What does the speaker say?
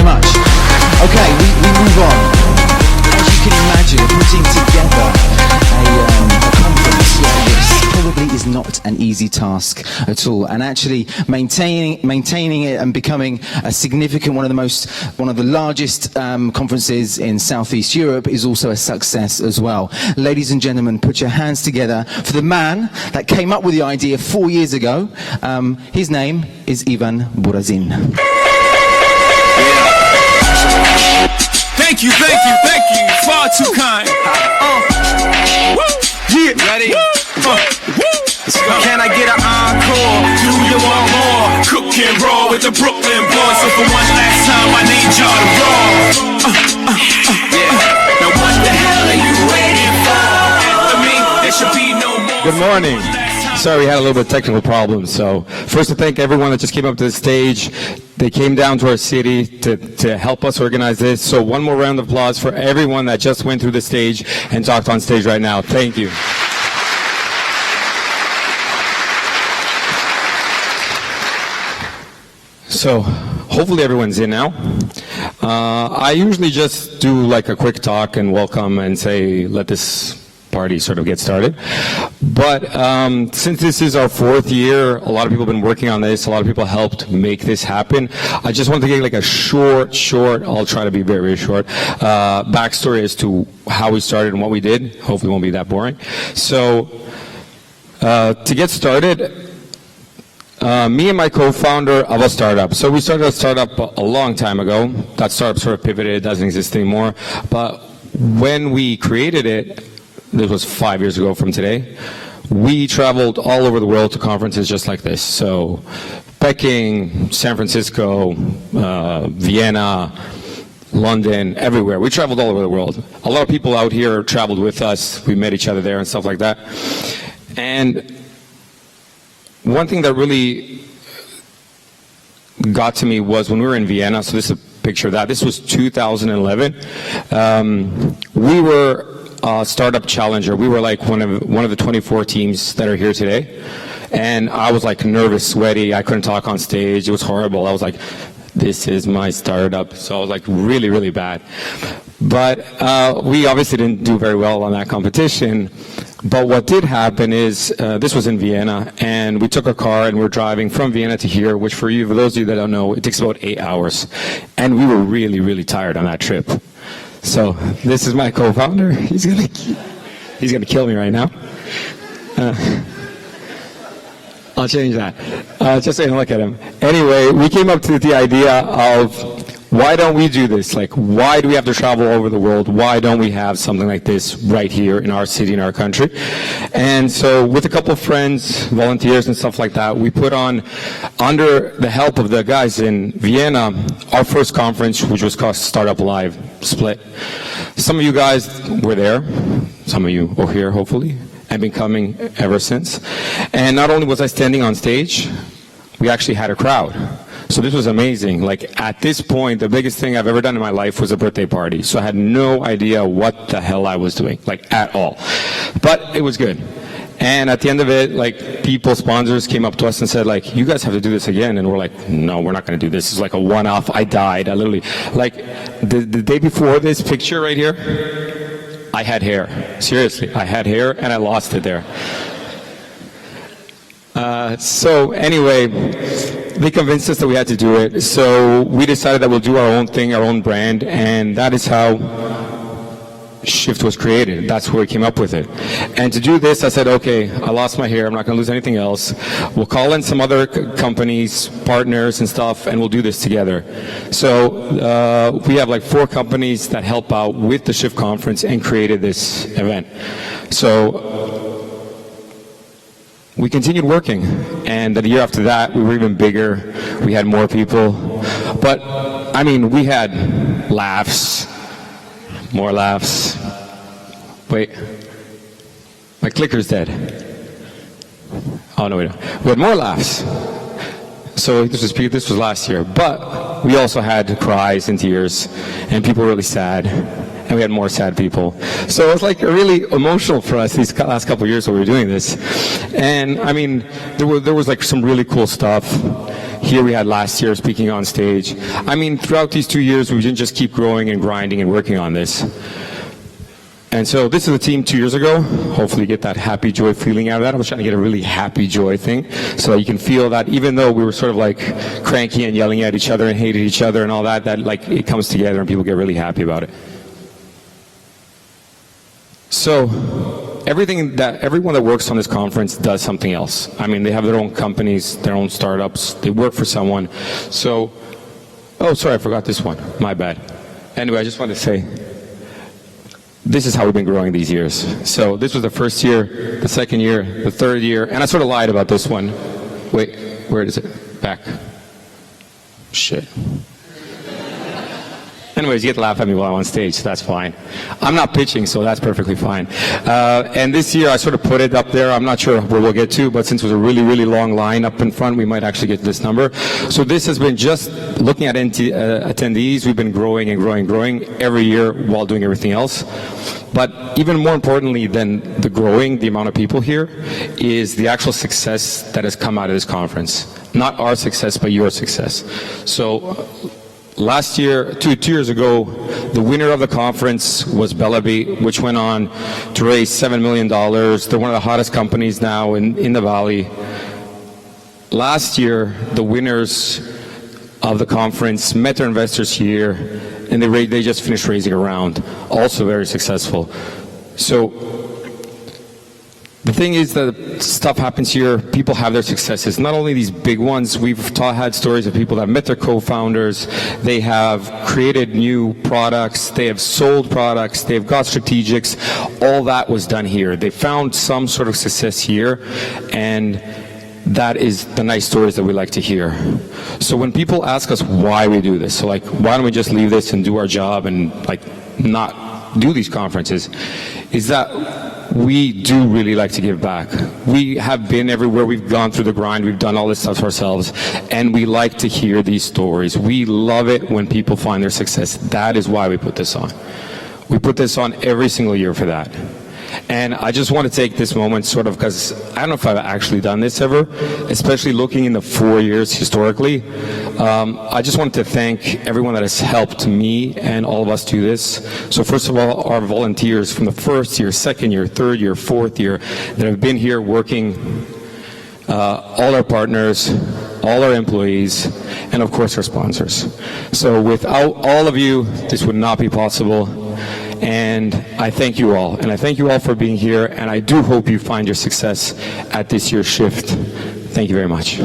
much. Okay, we move on. As you can imagine, putting together a conference like this probably is not an easy task at all, and actually maintaining it and becoming a significant one of the largest conferences in Southeast Europe is also a success as well. Ladies and gentlemen, put your hands together for the man that came up with the idea 4 years ago. His name is Burazin. Thank you, far too kind. Yeah, ready? Can I get an encore? Do you want more? Cook and roll with the Brooklyn boys. So for one last time, I need y'all to roll. Now what the hell are you waiting for? After me, there should be no more. Good morning. Sorry, we had a little bit of technical problems. So first to thank everyone that just came up to the stage. They came down to our city to help us organize this. So one more round of applause for everyone that just went through the stage and talked on stage right now. Thank you. So hopefully everyone's in now. I usually just do like a quick talk and welcome and say, let this party sort of get started. But since this is our 4th year, a lot of people have been working on this. A lot of people helped make this happen. I just want to give like a short, I'll try to be very, very short, backstory as to how we started and what we did. Hopefully it won't be that boring. So to get started, me and my co-founder of a startup. So we started a startup a long time ago. That startup sort of pivoted, it doesn't exist anymore. But when we created it, this was 5 years ago from today, we traveled all over the world to conferences just like this. So Peking, San Francisco, Vienna, London, everywhere. We traveled all over the world. A lot of people out here traveled with us. We met each other there and stuff like that. And one thing that really got to me was when we were in Vienna. So this is a picture of that. This was 2011. We were a startup challenger. We were like one of the 24 teams that are here today. And I was like nervous, sweaty. I couldn't talk on stage. It was horrible. I was like, this is my startup. So I was like really, really bad. But we obviously didn't do very well on that competition. But what did happen is, this was in Vienna, and we took a car and we're driving from Vienna to here, which for those of you that don't know, it takes about 8 hours. And we were really, really tired on that trip. So this is my co-founder. He's gonna kill me right now. I'll change that. Just so you can look at him. Anyway, we came up to the idea of, why don't we do this? Like, why do we have to travel over the world? Why don't we have something like this right here in our city, in our country? And so with a couple of friends, volunteers and stuff like that, we put on, under the help of the guys in Vienna, our first conference, which was called Startup Live Split. Some of you guys were there. Some of you are here, hopefully, and been coming ever since. And not only was I standing on stage, we actually had a crowd. So this was amazing. Like, at this point, the biggest thing I've ever done in my life was a birthday party. So I had no idea what the hell I was doing, like, at all. But it was good. And at the end of it, like, sponsors came up to us and said, like, you guys have to do this again. And we're like, no, we're not going to do this. It's like a one-off. I died. I literally, like, the day before this picture right here, I had hair. Seriously, I had hair and I lost it there. So anyway, they convinced us that we had to do it. So we decided that we'll do our own thing, our own brand, and that is how Shift was created. That's where we came up with it. And to do this, I said, okay, I lost my hair. I'm not going to lose anything else. We'll call in some other companies, partners and stuff, and we'll do this together. So we have like 4 companies that help out with the Shift conference and created this event. So we continued working, and the year after that, we were even bigger. We had more people. But, I mean, we had laughs, more laughs. Wait, my clicker's dead. Oh, no, we don't. We had more laughs. So this was last year. But we also had cries and tears, and people were really sad. And we had more sad people. So it was like really emotional for us these last couple of years when we were doing this. And I mean, there was like some really cool stuff. here we had last year speaking on stage. I mean, throughout these 2 years, we didn't just keep growing and grinding and working on this. And so this is the team 2 years ago. Hopefully you get that happy joy feeling out of that. I was trying to get a really happy joy thing so that you can feel that even though we were sort of like cranky and yelling at each other and hated each other and all that, that like it comes together and people get really happy about it. So everyone that works on this conference does something else. I mean, they have their own companies, their own startups, they work for someone. So, oh, sorry, I forgot this one. My bad. Anyway, I just wanted to say, this is how we've been growing these years. So this was the first year, the second year, the third year, and I sort of lied about this one. Wait, where is it? Back. Shit. Anyways, you get to laugh at me while I'm on stage, so that's fine. I'm not pitching, so that's perfectly fine. And this year, I sort of put it up there. I'm not sure where we'll get to, but since it was a really, really long line up in front, we might actually get to this number. So this has been just looking at attendees. We've been growing and growing and growing every year while doing everything else. But even more importantly than the growing, the amount of people here, is the actual success that has come out of this conference. Not our success, but your success. So last year, two years ago, the winner of the conference was Bellaby, which went on to raise $7 million. They're one of the hottest companies now in the Valley. Last year, the winners of the conference met their investors here, and they just finished raising a round, also very successful. So the thing is that stuff happens here, people have their successes. Not only these big ones, we've had stories of people that have met their co-founders, they have created new products, they have sold products, they've got strategics, all that was done here. They found some sort of success here, and that is the nice stories that we like to hear. So when people ask us why we do this, so like, why don't we just leave this and do our job and like not do these conferences, is that we do really like to give back. We have been everywhere, we've gone through the grind, we've done all this stuff ourselves, and we like to hear these stories. We love it when people find their success. That is why we put this on. We put this on every single year for that. And I just want to take this moment sort of, because I don't know if I've actually done this ever, especially looking in the 4 years historically. I just wanted to thank everyone that has helped me and all of us do this. So first of all, our volunteers from the first year, second year, third year, fourth year that have been here working, all our partners, all our employees, and of course our sponsors. So without all of you, this would not be possible. And I thank you all. And I thank you all for being here. And I do hope you find your success at this year's shift. Thank you very much.